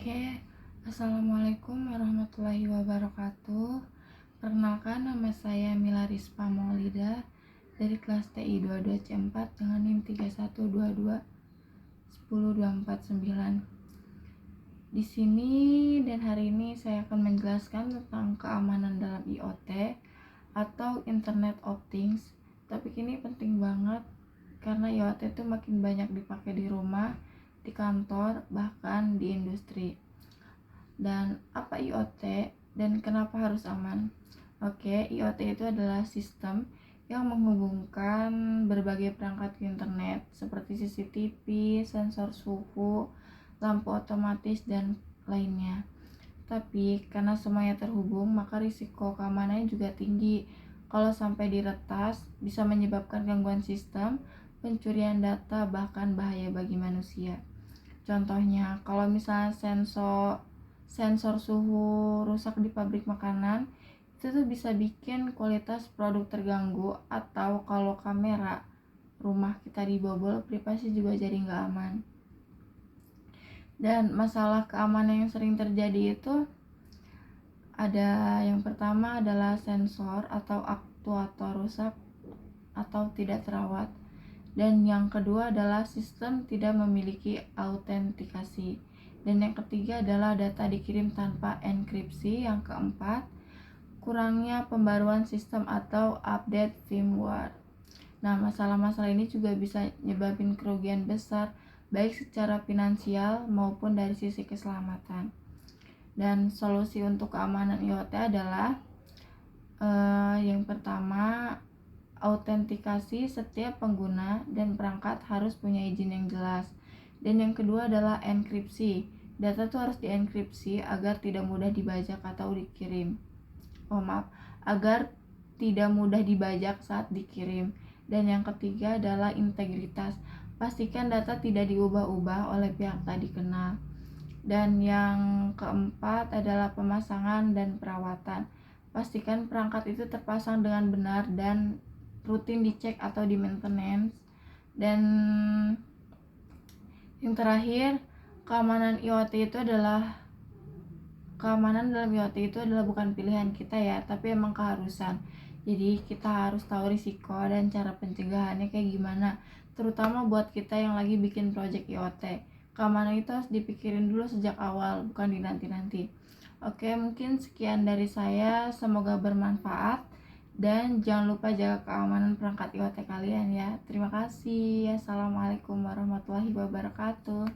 Oke, Assalamualaikum warahmatullahi wabarakatuh. Perkenalkan, nama saya Mila Rispa Maulida dari kelas TI 22C4 dengan NIM 3122 10249. Di sini dan hari ini saya akan menjelaskan tentang keamanan dalam IoT atau Internet of Things. Topik ini penting banget karena IoT itu makin banyak dipakai di rumah, di kantor, bahkan di industri. Dan apa IoT dan kenapa harus aman? Oke, IoT itu adalah sistem yang menghubungkan berbagai perangkat ke internet seperti CCTV, sensor suhu, lampu otomatis, dan lainnya. Tapi karena semuanya terhubung, maka risiko keamanannya juga tinggi. Kalau sampai diretas, bisa menyebabkan gangguan sistem, pencurian data, bahkan bahaya bagi manusia. Contohnya, kalau misalnya sensor suhu rusak di pabrik makanan, itu tuh bisa bikin kualitas produk terganggu. Atau kalau kamera rumah kita dibobol, privasi juga jadi nggak aman. Dan masalah keamanan yang sering terjadi itu ada, yang pertama adalah sensor atau aktuator rusak atau tidak terawat. Dan yang kedua adalah sistem tidak memiliki autentikasi. Dan yang ketiga adalah data dikirim tanpa enkripsi. Yang keempat, kurangnya pembaruan sistem atau update firmware. Nah, masalah-masalah ini juga bisa nyebabin kerugian besar, baik secara finansial maupun dari sisi keselamatan. Dan solusi untuk keamanan IoT adalah yang pertama, autentikasi. Setiap pengguna dan perangkat harus punya izin yang jelas. Dan yang kedua adalah enkripsi. Data tuh harus dienkripsi agar tidak mudah dibajak atau dikirim. Agar tidak mudah dibajak saat dikirim. Dan yang ketiga adalah integritas. Pastikan data tidak diubah-ubah oleh pihak tak dikenal. Dan yang keempat adalah pemasangan dan perawatan. Pastikan perangkat itu terpasang dengan benar dan rutin dicek atau di maintenance. Dan yang terakhir, keamanan dalam IoT itu adalah bukan pilihan kita ya, tapi emang keharusan. Jadi kita harus tahu risiko dan cara pencegahannya kayak gimana, terutama buat kita yang lagi bikin project IoT. Keamanan itu harus dipikirin dulu sejak awal, bukan dinanti-nanti. Oke, mungkin sekian dari saya, semoga bermanfaat. Dan jangan lupa jaga keamanan perangkat IoT kalian ya. Terima kasih. Assalamualaikum warahmatullahi wabarakatuh.